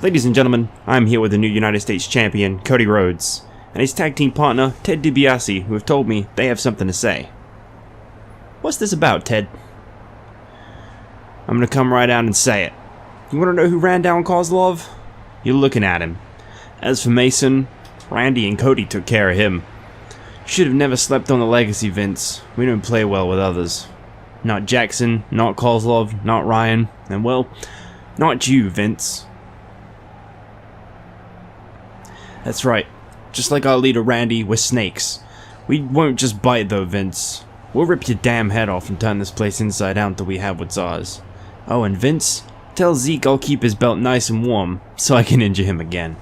Ladies and gentlemen, I'm here with the new United States Champion, Cody Rhodes, and his tag team partner, Ted DiBiase, who have told me they have something to say. What's this about, Ted? I'm gonna come right out and say it. You wanna know who ran down Kozlov? You're looking at him. As for Mason, Randy and Cody took care of him. Should have never slept on the legacy, Vince. We don't play well with others. Not Jackson, not Kozlov, not Ryan, and well, not you, Vince. That's right. Just like our leader Randy, we're snakes. We won't just bite though, Vince. We'll rip your damn head off and turn this place inside out until we have what's ours. Oh, and Vince, tell Zeke I'll keep his belt nice and warm, so I can injure him again.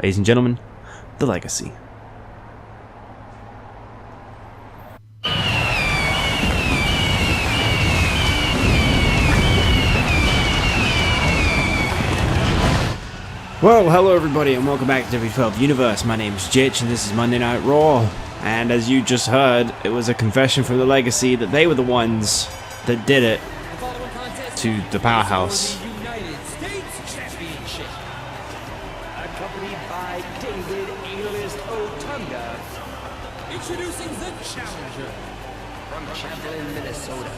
Ladies and gentlemen, the Legacy. Well, hello everybody and welcome back to W12 Universe. My name is Jitch and this is Monday Night Raw. And as you just heard, it was a confession from the Legacy that they were the ones that did it to the Powerhouse. United States Championship. Accompanied by David alias Otunga. Introducing the challenger. From Champlin, Minnesota.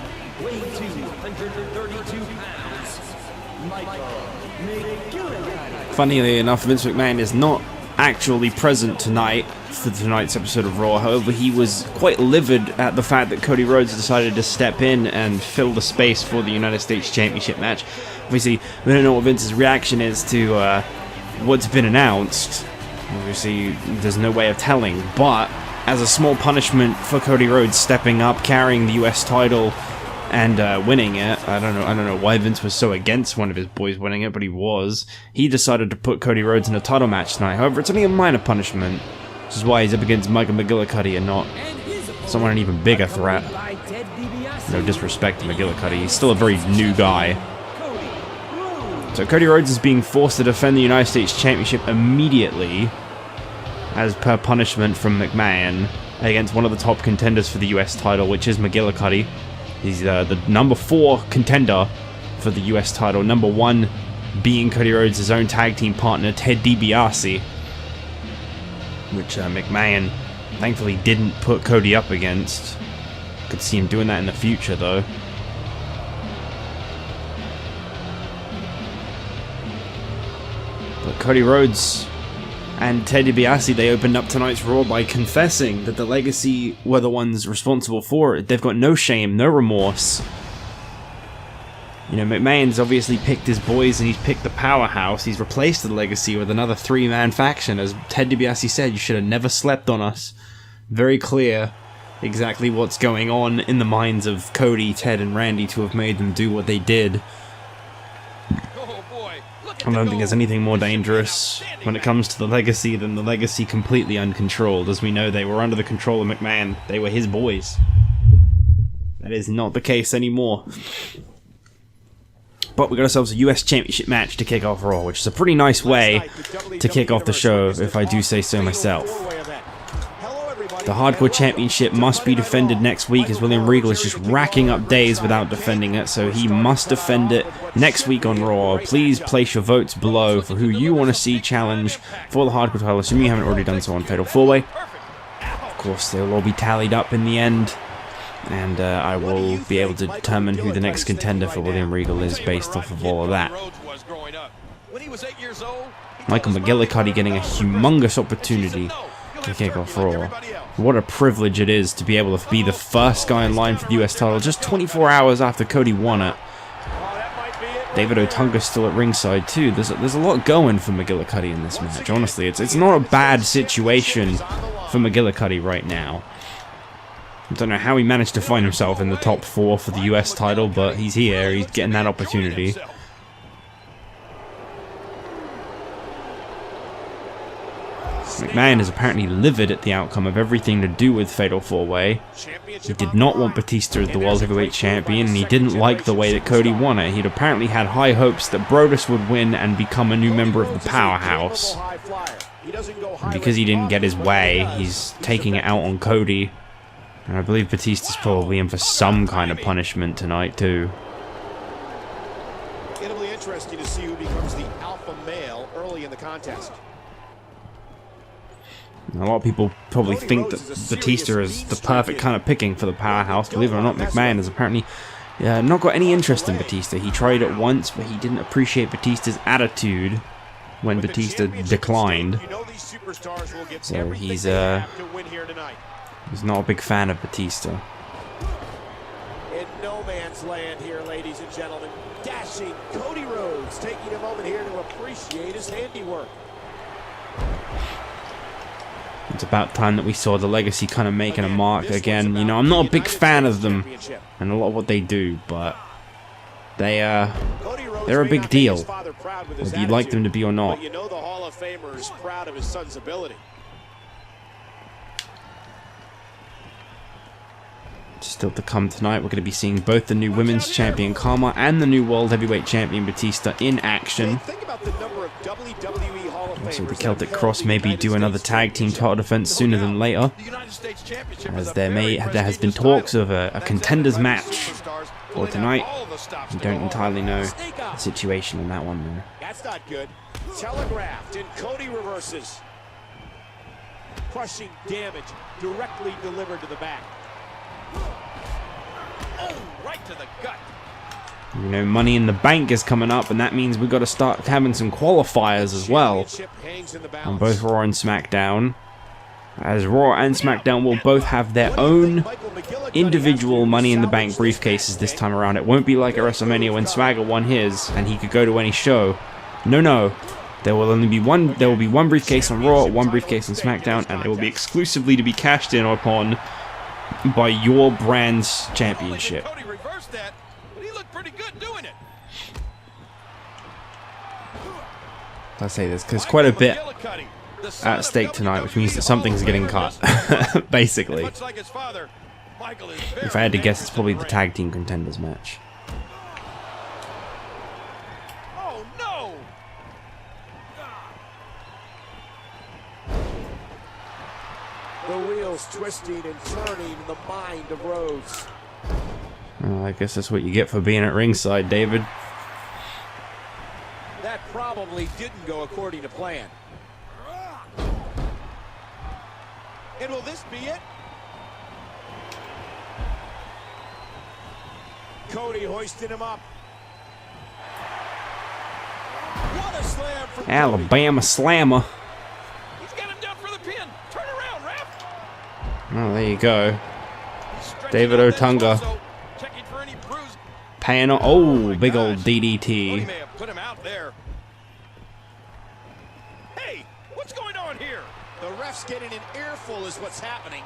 Weighing 232 pounds. McGillicutty. Funnily enough, Vince McMahon is not actually present tonight for tonight's episode of Raw. However, he was quite livid at the fact that Cody Rhodes decided to step in and fill the space for the United States Championship match. Obviously, we don't know what Vince's reaction is to what's been announced. Obviously, there's no way of telling, but as a small punishment for Cody Rhodes stepping up, carrying the US title, and winning it. I don't know why Vince was so against one of his boys winning it, but he was. He decided to put Cody Rhodes in a title match tonight. However, it's only a minor punishment, which is why he's up against Michael McGillicutty and not someone an even bigger threat. No disrespect to McGillicutty, he's still a very new guy. So Cody Rhodes is being forced to defend the United States Championship immediately, as per punishment from McMahon, against one of the top contenders for the US title, which is McGillicutty. He's the number 4 contender for the US title. Number 1 being Cody Rhodes' own tag team partner, Ted DiBiase. Which McMahon thankfully didn't put Cody up against. Could see him doing that in the future though. But Cody Rhodes and Ted DiBiase, they opened up tonight's Raw by confessing that the Legacy were the ones responsible for it. They've got no shame, no remorse. You know, McMahon's obviously picked his boys and he's picked the Powerhouse. He's replaced the Legacy with another 3-man faction. As Ted DiBiase said, you should have never slept on us. Very clear exactly what's going on in the minds of Cody, Ted, and Randy to have made them do what they did. I don't think there's anything more dangerous when it comes to the Legacy than the Legacy completely uncontrolled. As we know, they were under the control of McMahon. They were his boys. That is not the case anymore. But we got ourselves a US Championship match to kick off Raw, which is a pretty nice way to kick off the show, if I do say so myself. The Hardcore Championship must be defended next week, as William Regal is just racking up days without defending it, so he must defend it next week on Raw. Please place your votes below for who you want to see challenge for the Hardcore title, assuming you haven't already done so on Fatal 4-Way. Of course, they'll all be tallied up in the end, and I will be able to determine who the next contender for William Regal is based off of all of that. Michael McGillicutty getting a humongous opportunity to kick off Raw. What a privilege it is to be able to be the first guy in line for the US title just 24 hours after Cody won it. David Otunga still at ringside too. There's a lot going for McGillicutty in this match. Honestly, it's not a bad situation for McGillicutty right now. I don't know how he managed to find himself in the top 4 for the US title, but he's here. He's getting that opportunity. McMahon is apparently livid at the outcome of everything to do with Fatal 4-Way. He did not want Batista as the World Heavyweight Champion, and he didn't like the way that Cody won it. He'd apparently had high hopes that Brodus would win and become a new member of the Powerhouse. And because he didn't get his way, he's taking it out on Cody. And I believe Batista's probably in for some kind of punishment tonight too. It'll be interesting to see who becomes the alpha male early in the contest. A lot of people probably think that Batista is the perfect kind of picking for the powerhouse. Believe it or not, McMahon has apparently not got any interest in Batista. He tried it once, but he didn't appreciate Batista's attitude when Batista declined. So he's not a big fan of Batista. In no man's land here, ladies and gentlemen. Dashing Cody Rhodes, taking a moment here to appreciate his handiwork. It's about time that we saw the Legacy kind of making a mark again. You know, I'm not a big fan of them and a lot of what they do, but they're a big deal, whether you like them to be or not. But you know the Hall of Famer is proud of his son's ability. Still to come tonight, we're going to be seeing both the new Women's Champion Kharma and the new World Heavyweight Champion Batista in action. So the Celtic Cross maybe do another tag team title defense sooner than later, as there has been talks of a contenders match for tonight. We don't entirely know the situation on that one though. That's not good. Telegraphed, and Cody reverses. Crushing damage directly delivered to the back. Oh, right to the gut. You know, Money in the Bank is coming up, and that means we've got to start having some qualifiers as well on both Raw and SmackDown, as Raw and SmackDown will both have their own individual Money in the Bank briefcases this time around. It won't be like at WrestleMania when Swagger won his and he could go to any show. No. There will only be one. There will be one briefcase on Raw, one briefcase on SmackDown, and it will be exclusively to be cashed in upon by your brand's championship. Cody reversed that, but he looked pretty good doing it. I say this because quite a bit at stake tonight, which means that something's getting cut, basically. If I had to guess, it's probably the tag team contenders match. Oh no! The wheels twisting and turning in the mind of Rhodes. Well, I guess that's what you get for being at ringside, David. That probably didn't go according to plan. And will this be it? Cody hoisting him up. What a slam from Alabama Slammer. He's got him down for the pin. Turn around, ref. Oh, there you go. David Otunga. Paying off. Oh, big old DDT. May have put him out there. Hey, what's going on here? The ref's getting an earful is what's happening.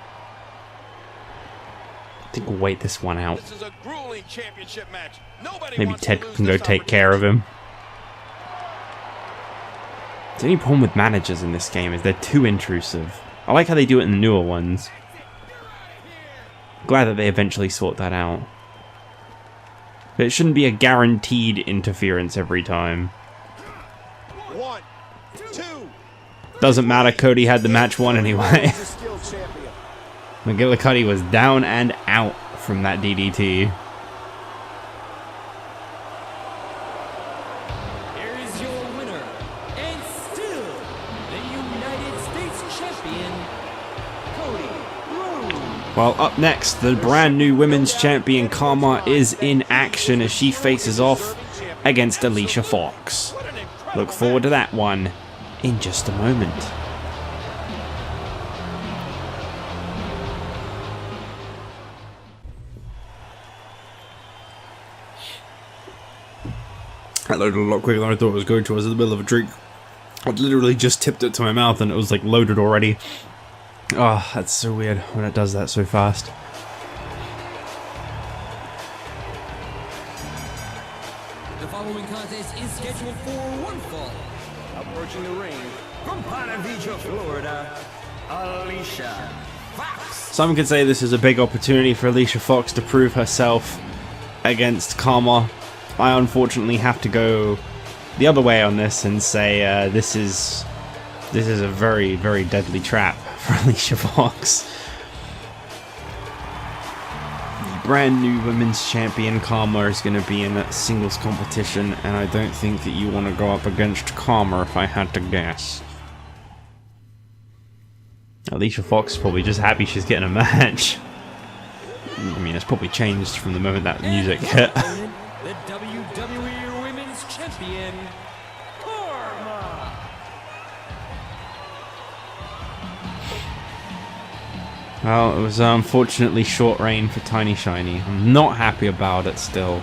I think we'll wait this one out. This is a grueling championship match. Nobody Maybe wants Ted to lose can go this take care of him. The only problem with managers in this game is they're too intrusive. I like how they do it in the newer ones. Glad that they eventually sort that out. But it shouldn't be a guaranteed interference every time. 1, 2. Doesn't matter, Cody had the match won anyway. McGillicutty was down and out from that DDT. Here is your winner, and still the United States champion, Cody Rhodes. Well, up next, the brand new women's champion Kharma is in action as she faces off against Alicia Fox. Look forward to that one in just a moment. That loaded a lot quicker than I thought it was going to. I was in the middle of a drink. I literally just tipped it to my mouth and it was like loaded already. Oh, that's so weird when it does that so fast. The following contest is scheduled for one fall. Approaching the ring from Ponte Vedra, Florida, Alicia Fox. Some could say this is a big opportunity for Alicia Fox to prove herself against Kharma. I unfortunately have to go the other way on this and say this is a very, very deadly trap for Alicia Fox. brand new women's champion Kharma is going to be in that singles competition, and I don't think that you want to go up against Kharma if I had to guess. Alicia Fox is probably just happy she's getting a match. I mean, it's probably changed from the moment that music hit. The WWE Women's Champion, Kharma. Well, it was unfortunately short reign for Tiny Shiny. I'm not happy about it still.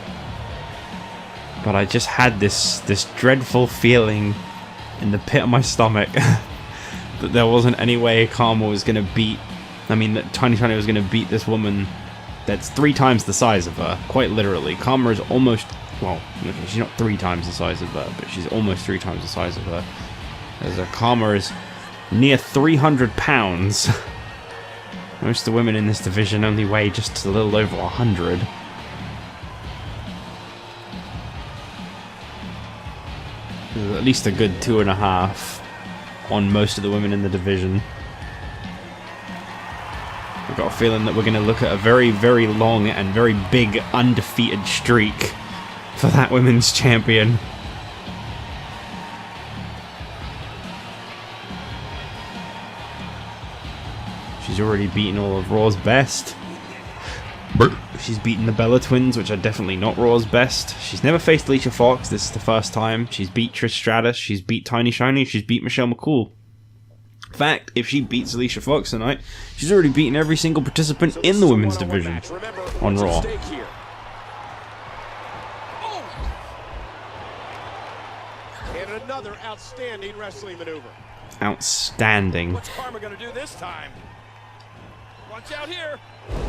But I just had this dreadful feeling in the pit of my stomach that there wasn't any way Kharma was going to beat... I mean, that Tiny Shiny was going to beat this woman that's 3 times the size of her. Quite literally. Kharma is almost... Well, okay, she's not 3 times the size of her, but she's almost 3 times the size of her. As Kharma is near 300 pounds. Most of the women in this division only weigh just a little over 100. There's at least a good 2.5 on most of the women in the division. I've got a feeling that we're going to look at a very, very long and very big undefeated streak for that women's champion. She's already beaten all of Raw's best. She's beaten the Bella Twins, which are definitely not Raw's best. She's never faced Alicia Fox. This is the first time. She's beat Trish Stratus. She's beat Tiny Shiny. She's beat Michelle McCool. In fact, if she beats Alicia Fox tonight, she's already beaten every single participant in the women's division on Raw. And another outstanding wrestling maneuver. Outstanding. What's Kharma gonna do this time? Watch out here!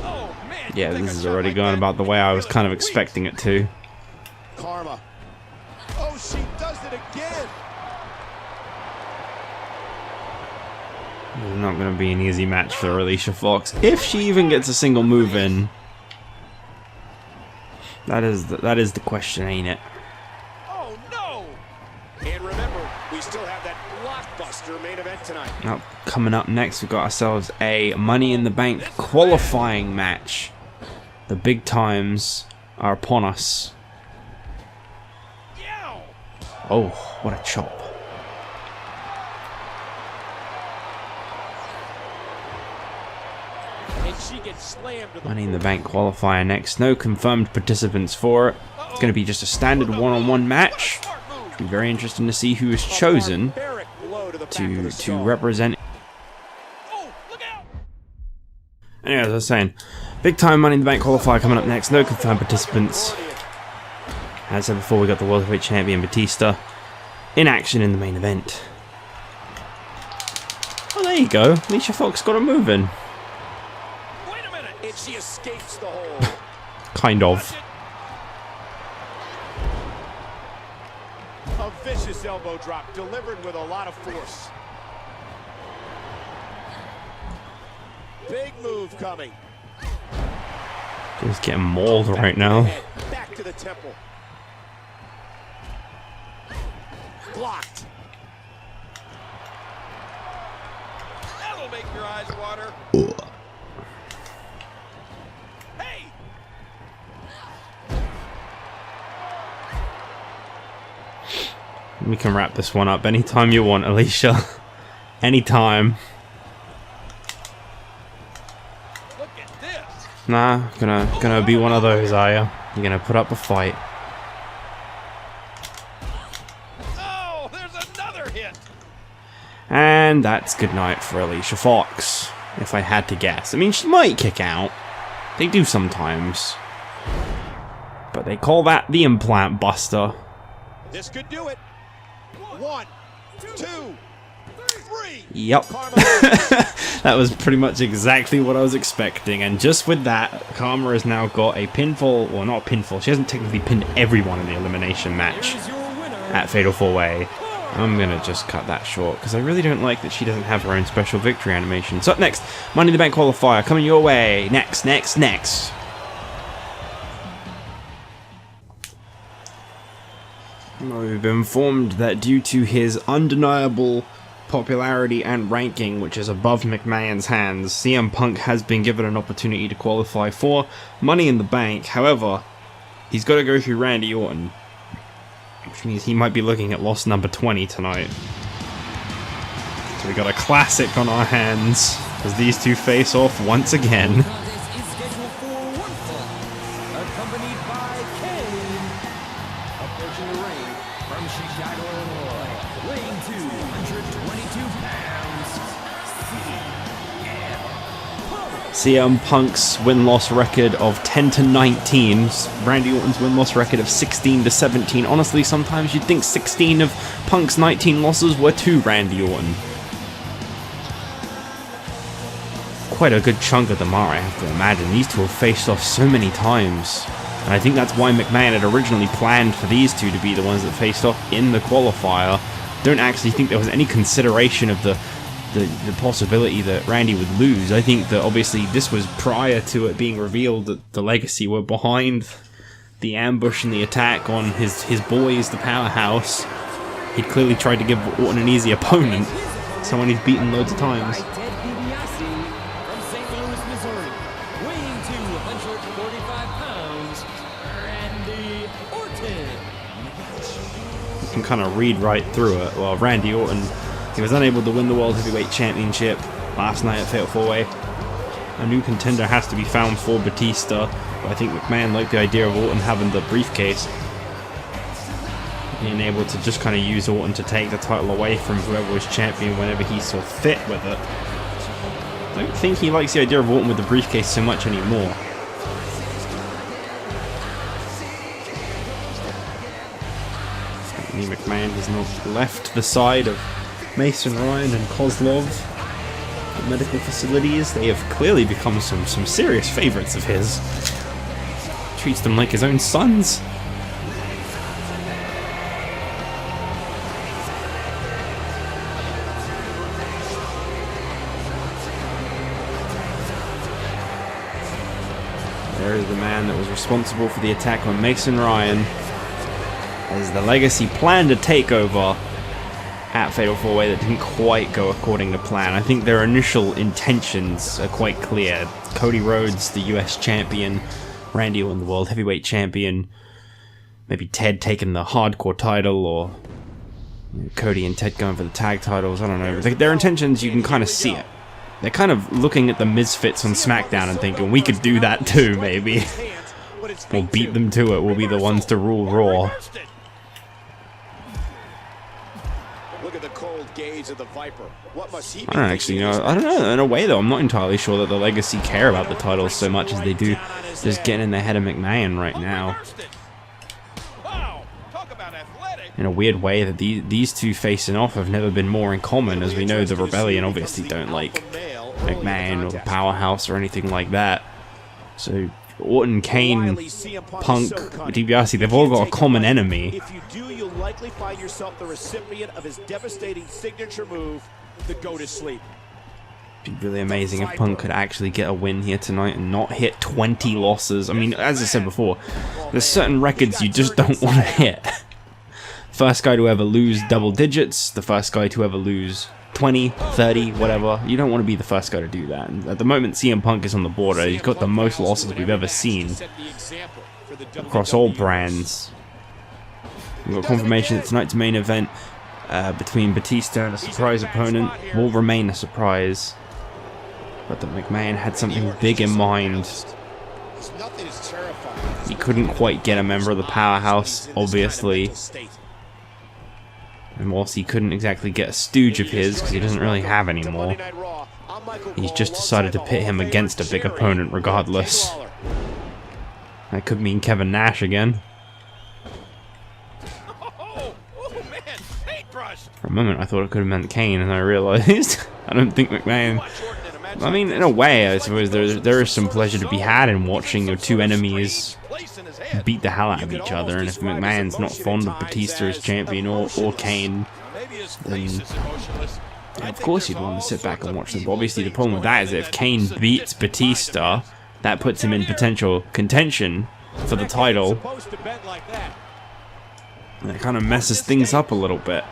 Oh man! Yeah, this is already going about the way I was kind of expecting it to. Kharma. Oh, she does it again. It's not going to be an easy match for Alicia Fox if she even gets a single move in. That is the question, ain't it? Oh no! And remember, we still have that blockbuster main event tonight. Now, coming up next, we've got ourselves a Money in the Bank qualifying match. The big times are upon us. Oh, what a chop. And she gets slammed to the Money in the Bank qualifier next. No confirmed participants for it. It's going to be just a standard one-on-one match. It'll be very interesting to see who is chosen to represent. Anyway, as I was saying, big time Money in the Bank qualifier coming up next. No confirmed participants. As I said before, we got the World Heavyweight Champion Batista in action in the main event. Oh, there you go. Alicia Fox got a move in. Wait a minute! And she escapes the hole. Kind of. A vicious elbow drop delivered with a lot of force. Big move coming. Just getting mauled right now. Back to the temple. Blocked. That'll make your eyes water. Hey! We can wrap this one up anytime you want, Alicia. Anytime. Look at this. Nah, gonna be one of those, are ya? You're gonna put up a fight. Oh, there's another hit. And that's good night for Alicia Fox, if I had to guess. I mean, she might kick out. They do sometimes. But they call that the implant buster. This could do it. 1, 2, 3. Yep. That was pretty much exactly what I was expecting. And just with that, Kharma has now got a pinfall, well, not a pinfall. She hasn't technically pinned everyone in the elimination match Here's your winner. at Fatal 4-Way. I'm going to just cut that short because I really don't like that she doesn't have her own special victory animation. So up next, Money in the Bank qualifier coming your way. Next. We've been informed that due to his undeniable popularity and ranking, which is above McMahon's hands, CM Punk has been given an opportunity to qualify for Money in the Bank. However, he's got to go through Randy Orton, which means he might be looking at loss number 20 tonight. So we got a classic on our hands as these two face off once again. Contest is scheduled for one fall, accompanied by Kane. Approaching the ring from Chicago, Illinois, weighing 222 pounds, CM Punk's win-loss record of 10-19. Randy Orton's win-loss record of 16-17. Honestly, sometimes you'd think 16 of Punk's 19 losses were to Randy Orton. Quite a good chunk of them are, I have to imagine. These two have faced off so many times. And I think that's why McMahon had originally planned for these two to be the ones that faced off in the qualifier. Don't actually think there was any consideration of the possibility that Randy would lose. I think that obviously this was prior to it being revealed that the Legacy were behind the ambush and the attack on his boys, the Powerhouse. He'd clearly tried to give Orton an easy opponent, someone he's beaten loads of times. DiBiase from St. Louis, Missouri, weighing 245 pounds, Randy Orton. You can kind of read right through it. Well, Randy Orton, he was unable to win the World Heavyweight Championship last night at Fatal 4-Way. A new contender has to be found for Batista, but I think McMahon liked the idea of Orton having the briefcase. Being able to just kind of use Orton to take the title away from whoever was champion whenever he saw fit with it. I don't think he likes the idea of Orton with the briefcase so much anymore. Anthony McMahon has not left the side of Mason Ryan and Kozlov, the medical facilities. They have clearly become some serious favorites of his. Treats them like his own sons. There is the man that was responsible for the attack on Mason Ryan, as the Legacy planned a takeover at Fatal 4-Way that didn't quite go according to plan. I think their initial intentions are quite clear. Cody Rhodes, the US champion, Randy Orton, the World Heavyweight champion, maybe Ted taking the hardcore title, or Cody and Ted going for the tag titles, I don't know. But their intentions, you can kind of see it. They're kind of looking at the Misfits on SmackDown and thinking, we could do that too, maybe. We'll beat them to it, we'll be the ones to rule Raw. Look at the cold gaze of the Viper. What must he be I don't actually know. I don't know. In a way, though, I'm not entirely sure that the Legacy care about the titles so much as they do just getting in the head of McMahon right now. In a weird way, that these two facing off have never been more in common, as we know the Rebellion obviously don't like McMahon or the Powerhouse or anything like that. So Orton, Kane, Punk, DiBiase, they've all got a common enemy. If you do, you'll likely find yourself the recipient of his devastating signature move, the go to sleep. It'd be really amazing if Punk could actually get a win here tonight and not hit 20 losses. I mean, as I said before, there's certain records you just don't want to hit. First guy to ever lose double digits, the first guy to ever lose 20, 30, whatever. You don't want to be the first guy to do that. And at the moment, CM Punk is on the border. He's got the most losses we've ever seen across all brands. We've got confirmation that tonight's main event between Batista and a surprise opponent will remain a surprise. But that McMahon had something big in mind. He couldn't quite get a member of the Powerhouse, obviously. And whilst he couldn't exactly get a stooge of his, because he doesn't really have any more, he's just decided to pit him against a big opponent regardless. That could mean Kevin Nash again. For a moment I thought it could have meant Kane, and I realized I don't think McMahon... I mean, in a way, I suppose there is some pleasure to be had in watching your two enemies beat the hell out of each other, and if McMahon's not fond of Batista as champion or Kane, then of course you'd want to sit back and watch them. But obviously the problem with that is that if Kane beats Batista, that puts him in potential contention for the title, and it kind of messes things up a little bit.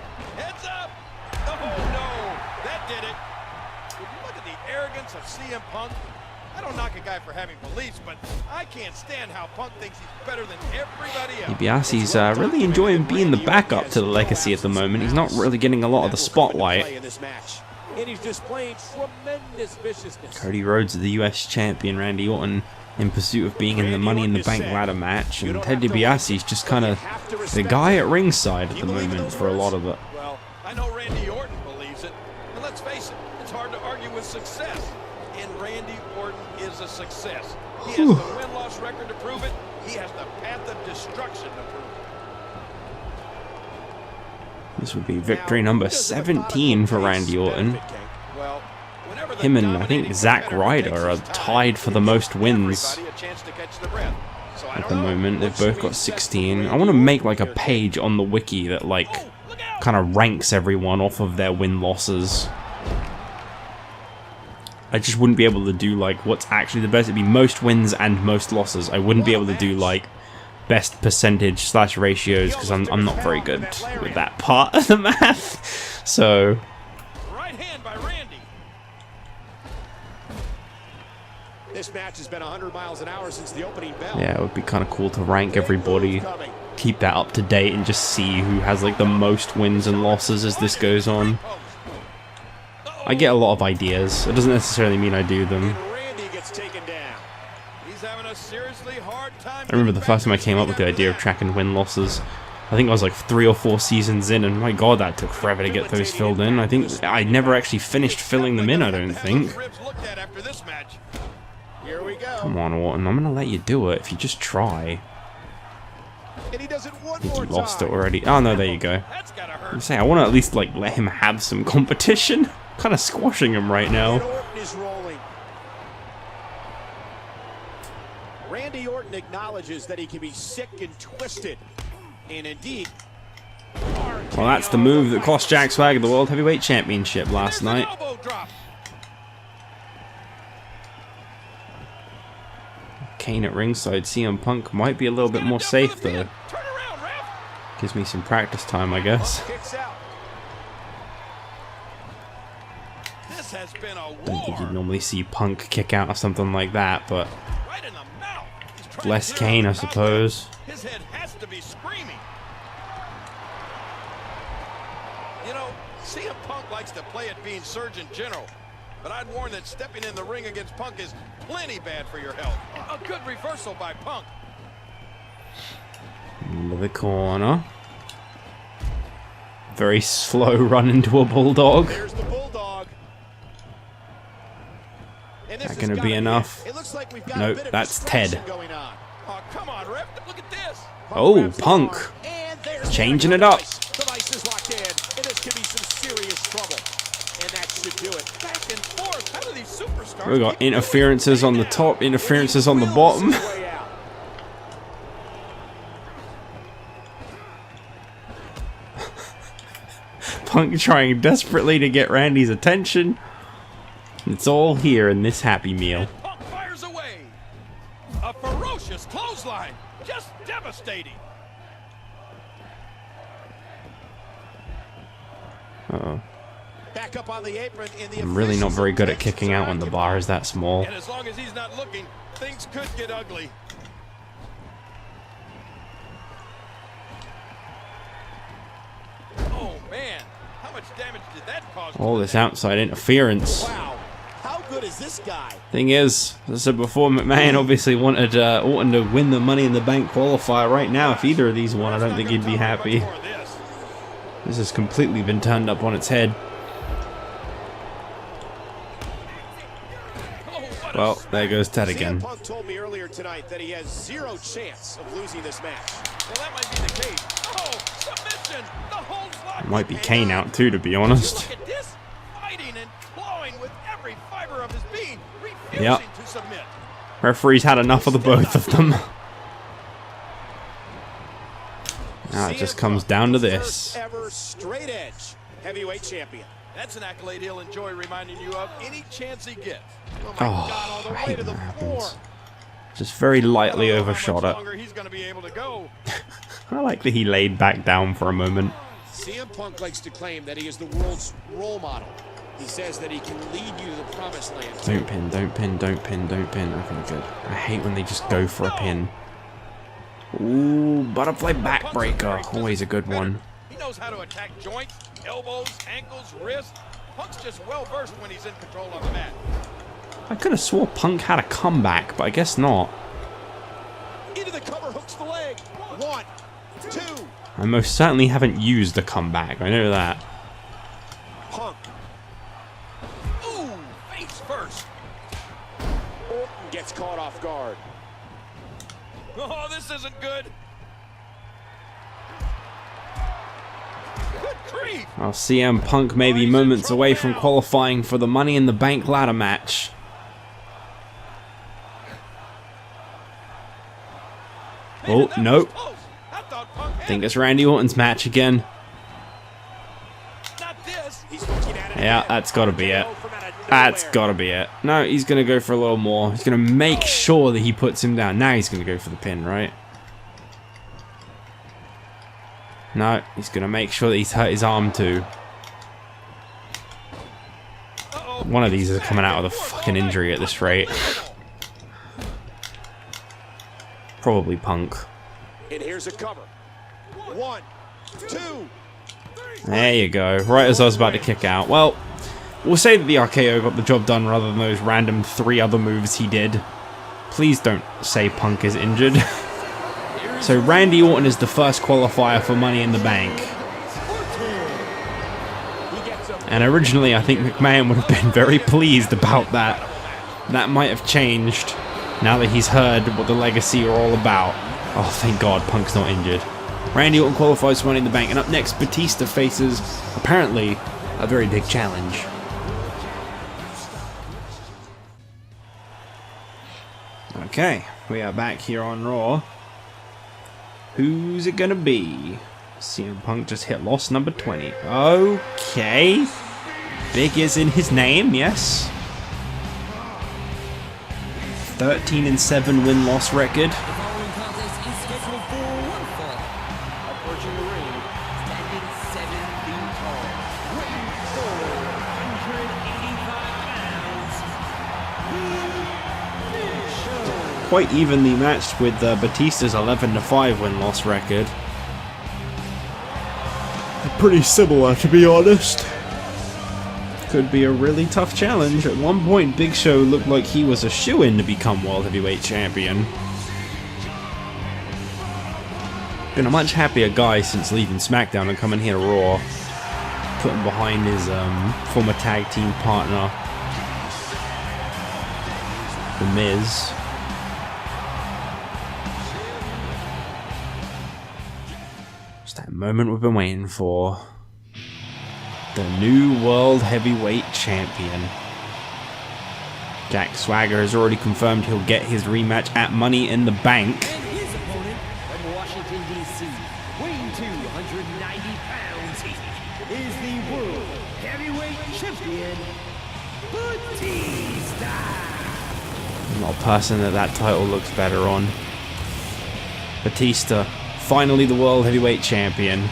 knock a guy for having beliefs, but I can't stand how Punk thinks he's better than everybody else. DiBiase's really enjoying being the backup to the Legacy at the moment. He's not really getting a lot of the spotlight. And he's displaying tremendous viciousness. Cody Rhodes, the US champion, Randy Orton in pursuit of being in the Money in the Bank ladder match, and Ted DiBiase's just kind of the guy at ringside at the moment for a lot of it. Well, I know Randy Orton believes it, and let's face it, it's hard to argue with success. And Randy Orton is a success. He has the win-loss record to prove it. He has the path of destruction to prove it. This would be victory number 17 for Randy Orton. Him and I think Zack Ryder are tied for the most wins at the moment. They've both got 16. I want to make like a page on the wiki that like kind of ranks everyone off of their win-losses. I just wouldn't be able to do like what's actually the best. It'd be most wins and most losses. I wouldn't be able to do like best percentage / ratios because I'm not very good with that part of the math. So right hand by Randy. This match has been 100 miles an hour since the opening bell. yeah, it would be kind of cool to rank everybody, keep that up to date, and just see who has like the most wins and losses as this goes on. I get a lot of ideas. It doesn't necessarily mean I do them. Randy gets taken down. He's having a seriously hard time. I remember the first time I came up with the idea of tracking win-losses. I think I was like 3 or 4 seasons in, and my god, that took forever to get those filled in. I think I never actually finished filling them in, I don't think. Here we go. Come on, Orton, I'm gonna let you do it if you just try. And he does it one I think more he lost it time. already. Oh no, there you go. I'm saying I want to at least like let him have some competition. Kind of squashing him right And now. Orton is rolling. Randy Orton acknowledges that he can be sick and twisted. And indeed, Well, that's the move that cost Jack Swagger the World Heavyweight Championship last night. Kane at ringside. CM Punk might be a little bit more safe though. Gives me some practice time, I guess. kicks out. This has been a Don't think you'd war. normally see Punk kick out or something like that, but Right in the mouth. He's trying less to clear Kane, I out the suppose. His head has to be screaming. You know, CM Punk likes to play at being Surgeon General, but I'd warn that stepping in the ring against Punk is plenty bad for your health. A good reversal by Punk. Into the corner. Very slow run into a bulldog. There's the bulldog. And this That has gonna gotta be enough? It looks like we've got Nope, a bit of that's Ted. distraction going on. Oh, come on, ref. Look at this. Oh, grabs the Punk. arm, and there's Changing the it up. device. The device is locked in, and this could be some serious trouble. And that should do it. Back and forth. How do these superstars We got keep interferences on the top, interferences on the bottom. Way out. Punk trying desperately to get Randy's attention. It's all here in this Happy Meal. Punk fires away. A ferocious clothesline. Just devastating. Uh-oh. Back up on the apron in the I'm really not officials' very good at attention kicking out when the bar is that small. And as long as he's not looking, things could get ugly. Oh, man. How much damage did that cause? All this outside interference. Wow. How good is this guy? Thing is, as I said before, McMahon obviously wanted Orton to win the Money in the Bank qualifier right now. If either of these won, I don't think he'd be happy. This has completely been turned up on its head. Well, there goes Ted again. CM Punk told me earlier tonight that he has 0 chance of losing this match. Well, that might be the case. Oh, submission. The holds locked. Might be Kane out too, to be honest. Look at this. Fighting and clawing with every fiber of his being. Refusing Yep. to submit. Referee's had enough of the both of them. Now it just comes down to this. First ever straight edge heavyweight champion. That's an accolade he'll enjoy reminding you of any chance he gets. Oh my Oh, God, all the I way hate to the when that floor. happens. Just very lightly I don't know how overshot much it. longer he's going to be able to go. I like that he laid back down for a moment. CM Punk likes to claim that he is the world's role model. He says that he can lead you to the promised land. Don't pin, don't pin, don't pin, don't pin. Okay, good. I hate when they just go for a pin. Ooh, butterfly backbreaker. Always a good one. He knows how to attack joints, elbows, ankles, wrists. Punk's just well versed when he's in control of the mat. I could have swore Punk had a comeback, but I guess not. Into the cover, hooks the leg. 1, 2. I most certainly haven't used the comeback. I know that. Punk. Ooh, face first. Orton gets caught off guard. Oh, this isn't good. Good grief. Well, CM Punk may be moments away from qualifying for the Money in the Bank ladder match. Oh, no. I think it's Randy Orton's match again. Yeah, that's got to be it. That's got to be it. No, he's going to go for a little more. He's going to make sure that he puts him down. Now he's going to go for the pin, right? No, he's going to make sure that he's hurt his arm too. One of these is coming out with a fucking injury at this rate. Probably Punk. And here's a cover. 1, 2. There you go. Right as I was about to kick out. Well, we'll say that the RKO got the job done rather than those random 3 other moves he did. Please don't say Punk is injured. So Randy Orton is the first qualifier for Money in the Bank. And originally I think McMahon would have been very pleased about that. That might have changed now that he's heard what the Legacy are all about. Oh, thank God Punk's not injured. Randy Orton qualifies for Money in the Bank, and up next Batista faces, apparently, a very big challenge. Okay, we are back here on Raw. Who's it gonna be? CM Punk just hit loss number 20. Okay. Big is in his name, yes. 13-7 win-loss record. Quite evenly matched with Batista's 11-5 win-loss record. Pretty similar, to be honest. Could be a really tough challenge. At one point, Big Show looked like he was a shoo-in to become World Heavyweight Champion. Been a much happier guy since leaving SmackDown and coming here to Raw. Putting behind his former tag team partner, The Miz. That moment we've been waiting for. The new World Heavyweight Champion. Jack Swagger has already confirmed he'll get his rematch at Money in the Bank. And his opponent from Washington, D.C., weighing 290 pounds, is the World Heavyweight Champion, Batista. I'm not a person that title looks better on. Batista. Finally the World Heavyweight Champion.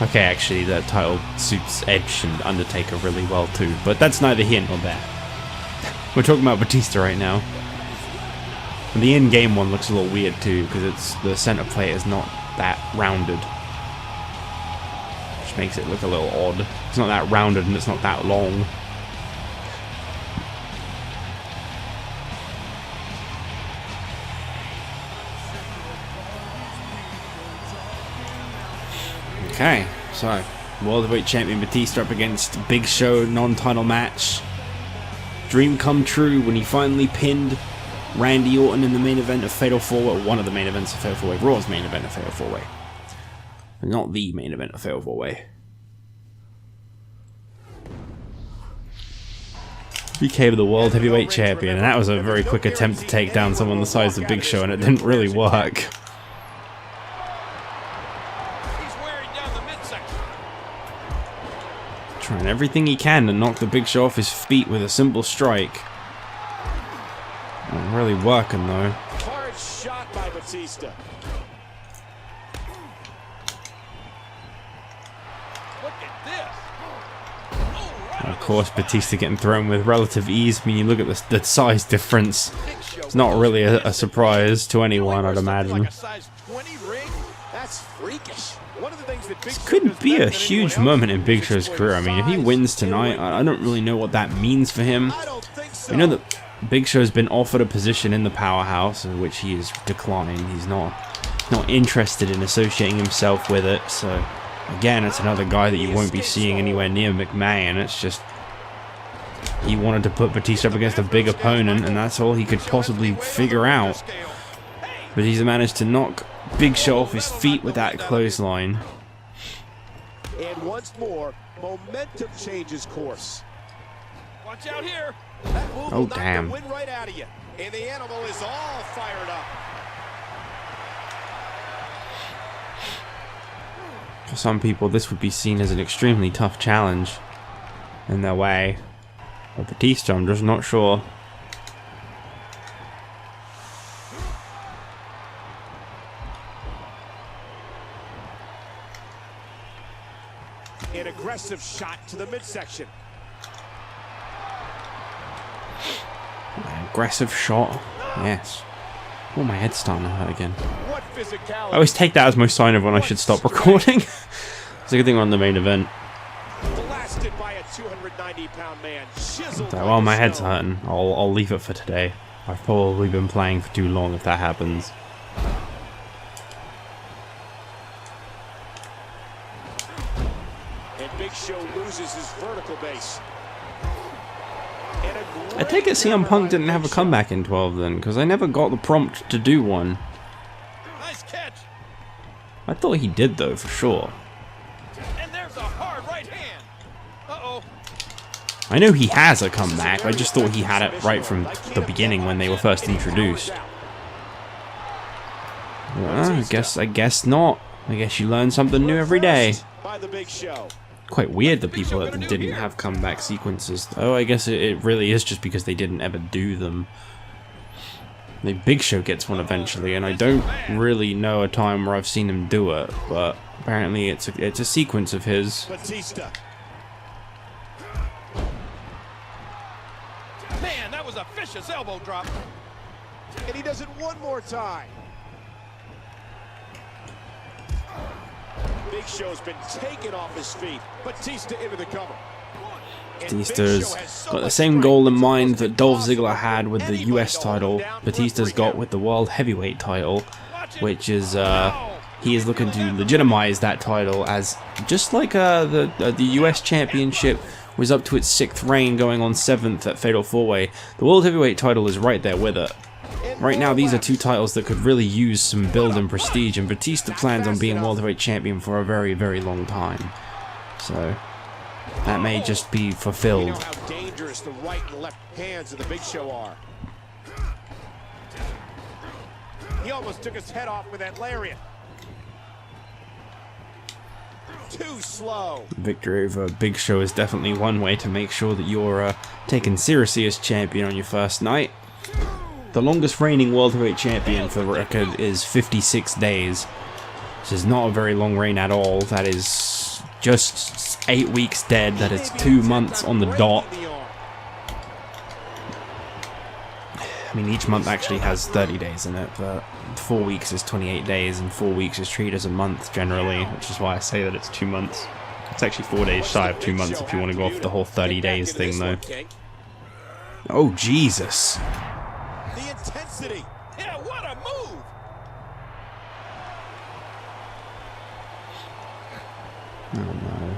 Okay, actually that title suits Edge and Undertaker really well too, but that's neither here nor there. We're talking about Batista right now. And the in-game one looks a little weird too, because it's the center plate is not that rounded. Which makes it look a little odd. It's not that rounded and it's not that long. Okay, so World Heavyweight Champion Batista up against Big Show, non-title match. Dream come true when he finally pinned Randy Orton in the main event of Fatal 4-Way, one of the main events of Fatal 4-Way, Raw's main event of Fatal 4-Way. But not the main event of Fatal 4-Way. Became the World Heavyweight Champion, and that was a very quick attempt to take down someone the size of Big Show, and it didn't really work. Trying everything he can to knock the Big Show off his feet with a simple strike. Not really working though. Hard shot by Batista. Look at this. Of course, Batista getting thrown with relative ease. I mean, you look at the size difference. It's not really a surprise to anyone, I'd imagine. That's freakish. One of the things that This could be a huge moment in Big Show's career. I mean, if he wins tonight, I don't really know what that means for him. We know that Big Show's been offered a position in the powerhouse, in which he has declined. He's not interested in associating himself with it. So, again, it's another guy that you won't be seeing anywhere near McMahon. It's just he wanted to put Batista up against a big opponent, and that's all he could possibly figure out. But he's managed to knock Big Show off his feet with that clothesline. And once more, momentum changes course. Watch out here. That move Oh, will knock damn. the wind right out of you. And the animal is all fired up. For some people, this would be seen as an extremely tough challenge in their way. But Batista, I'm just not sure. An aggressive shot to the midsection. An aggressive shot. Yes. Oh, my head's starting to hurt again. What physicality. I always take that as my sign of when I should stop recording. It's a good thing we're on the main event. Blasted by a 290-pound man. Chiseled So, like well, a my head's stone. hurting. I'll leave it for today. I've probably been playing for too long if that happens. And Big Show loses his vertical base. I take it CM Punk didn't have a comeback in 12 then, because I never got the prompt to do one. Nice catch. I thought he did though, for sure. And there's a hard right hand. Uh-oh. I know he has a comeback, I just thought he had it right from the beginning when they were first introduced. Well, I guess not. I guess you learn something new every day. By the Big Show. Quite weird the people that didn't have comeback sequences though. I guess it really is just because they didn't ever do them. The Big Show gets one eventually, and I don't really know a time where I've seen him do it, but apparently it's a sequence of his. Batista. Man, that was a vicious elbow drop. And he does it one more time. Big Show's been taken off his feet. Batista into the cover. Batista's got the same goal in mind that Dolph Ziggler had with the US title. Batista's got with the World Heavyweight title, which is he is looking to legitimize that title as just like the US Championship was up to its 6th reign, going on 7th at Fatal 4-Way. The World Heavyweight title is right there with it. Right now, these are two titles that could really use some build and prestige, and Batista plans on being World Heavyweight Champion for a very, very long time. So, that may just be fulfilled. You know how dangerous the right and left hands of the Big Show are. He almost took his head off with that lariat. Too slow. Victory over Big Show is definitely one way to make sure that you're taken seriously as champion on your first night. The longest reigning World Heavyweight Champion for the record is 56 days. This is not a very long reign at all. That is just 8 weeks dead. That is 2 months on the dot. I mean, each month actually has 30 days in it, but 4 weeks is 28 days, and 4 weeks is treated as a month generally, which is why I say that it's 2 months. It's actually 4 days shy of 2 months if you want to go off the whole 30 days thing, though. Oh, Jesus. The intensity. Yeah, what a move. Oh no.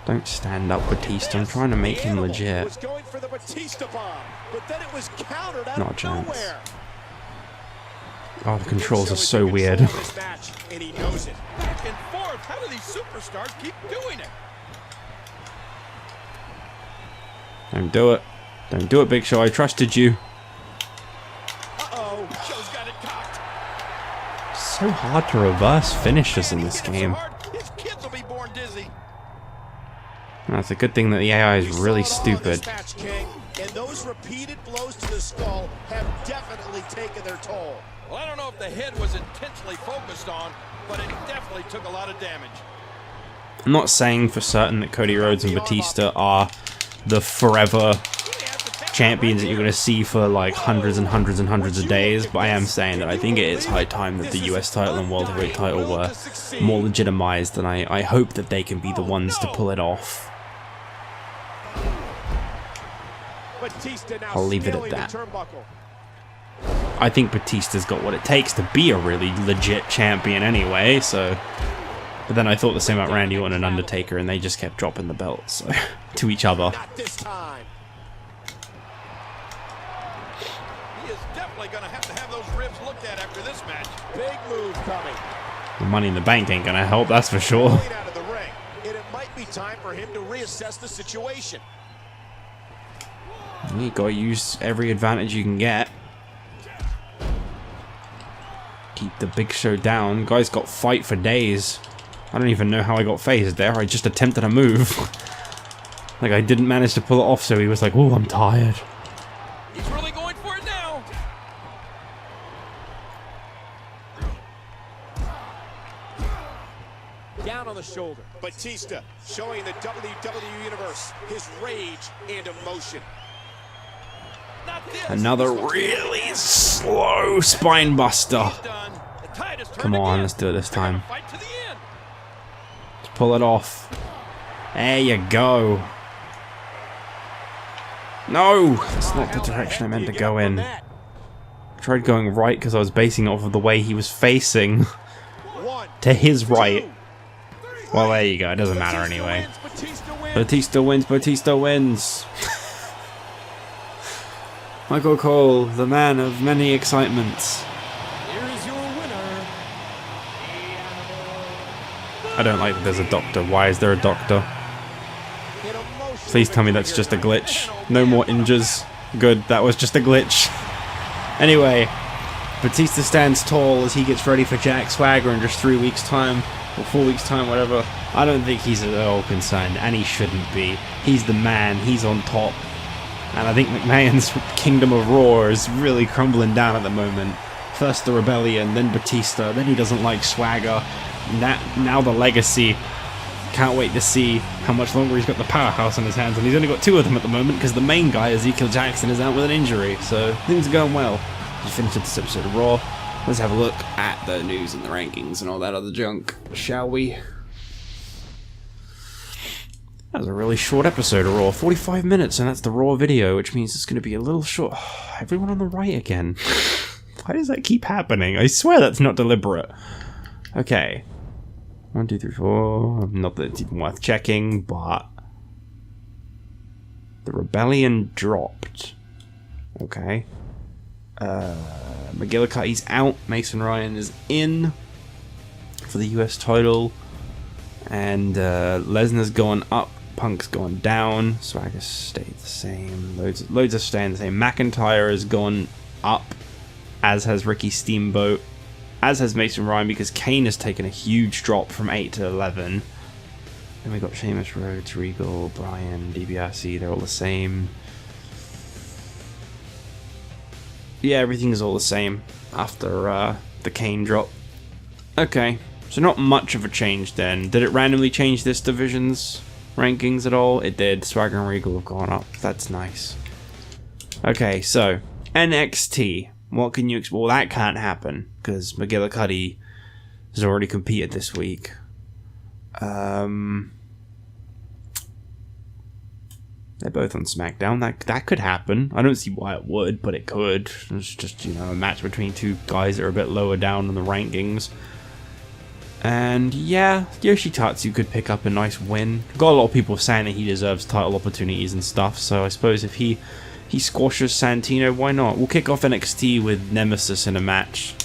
Don't stand up, Batista. I'm trying to make him legit. Was going for the Batista bomb, but then it was countered out Not a of chance. nowhere. Oh, the controls are so Big Show is in weird. control of this match, and he knows it. Back and forth. How do these superstars keep doing it? Don't do it. Don't do it, Big Show. I trusted you. Uh-oh. Show's got it cocked. So hard to reverse finishes in this Hit him game. so hard, his kids will be born dizzy. That's a good thing that the AI is really We saw it all in this stupid. match, King, and those repeated blows to the skull have definitely taken their toll. Well, I don't know if the head was intentionally focused on, but it definitely took a lot of damage. I'm not saying for certain that Cody Rhodes and Batista are the forever champions that you're going to see for like hundreds and hundreds and hundreds of days, but I am saying that I think it is high time that the US title and World Heavyweight title were more legitimized, and I hope that they can be the ones to pull it off. I'll leave it at that. I think Batista's got what it takes to be a really legit champion anyway, so... But then I thought the same about Randy Orton and Undertaker, and they just kept dropping the belts so, to each other. Not this time. He is definitely going to have those ribs looked at after this match. Big move coming. The Money in the Bank ain't going to help, that's for sure. Out of the ring. And it might be time for him to reassess the situation. You got to use every advantage you can get. Keep the Big Show down. Guy's got fight for days. I don't even know how I got phased there. I just attempted a move. Like, I didn't manage to pull it off, so he was like, oh, I'm tired. He's really going for it now. Down on the shoulder. Batista showing the WWE Universe his rage and emotion. Not this. Another really slow spine buster. He's done. The tide has turned Come on, again. let's do it this They're gonna time. fight to the end. Let's pull it off. There you go. No, that's not the direction I meant to go in. I tried going right because I was basing it off of the way he was facing to his right. Well, there you go. It doesn't matter anyway. Batista wins. Batista wins. Michael Cole, the man of many excitements. Here is your winner. I don't like that there's a doctor. Why is there a doctor? Please tell me that's just a glitch. No more injures. Good, that was just a glitch. Anyway, Batista stands tall as he gets ready for Jack Swagger in just 3 weeks' time, or 4 weeks' time, whatever. I don't think he's at all concerned, and he shouldn't be. He's the man, he's on top. And I think McMahon's Kingdom of Raw is really crumbling down at the moment. First the Rebellion, then Batista, then he doesn't like Swagger. Now the Legacy. Can't wait to see how much longer he's got the powerhouse on his hands, and he's only got 2 of them at the moment because the main guy, Ezekiel Jackson, is out with an injury, so things are going well. We finished this episode of Raw. Let's have a look at the news and the rankings and all that other junk, shall we? That was a really short episode of Raw, 45 minutes, and that's the Raw video, which means it's going to be a little short. Everyone on the right again. Why does that keep happening? I swear that's not deliberate. Okay. 1, 2, 3, 4. Not that it's even worth checking, but the Rebellion dropped. Okay. McGillicutty's out. Mason Ryan is in for the US title. And Lesnar's gone up. Punk's gone down. Swagger stayed the same. Loads are staying the same. McIntyre has gone up, as has Ricky Steamboat. As has Mason Ryan, because Kane has taken a huge drop from 8 to 11. Then we got Sheamus, Rhodes, Regal, Bryan, DiBiase. They're all the same. Yeah, everything is all the same after the Kane drop. Okay, so not much of a change then. Did it randomly change this division's rankings at all? It did. Swagger and Regal have gone up. That's nice. Okay, so NXT. What can you expect? Well, that can't happen because McGillicutty has already competed this week. They're both on SmackDown. That could happen. I don't see why it would, but it could. It's just, you know, a match between 2 guys that are a bit lower down in the rankings. And yeah, Yoshitatsu could pick up a nice win. Got a lot of people saying that he deserves title opportunities and stuff, so I suppose if he squashes Santino, why not? We'll kick off NXT with Nemesis in a match.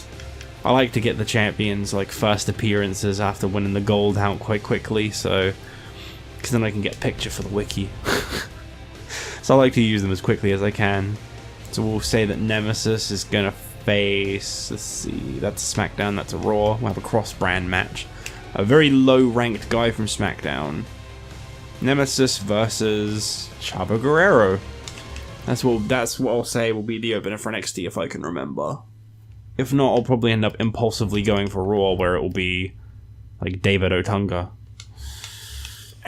I like to get the champions like first appearances after winning the gold out quite quickly, so because then I can get a picture for the wiki. So I like to use them as quickly as I can. So we'll say that Nemesis is gonna face, let's see, that's a SmackDown, that's a Raw. We'll have a cross-brand match. A very low-ranked guy from SmackDown. Nemesis versus Chavo Guerrero. That's what I'll say will be the opener for NXT if I can remember. If not, I'll probably end up impulsively going for Raw, where it will be like David Otunga.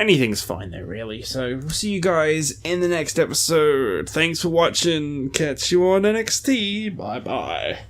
Anything's fine though, really. So we'll see you guys in the next episode. Thanks for watching. Catch you on NXT. Bye bye.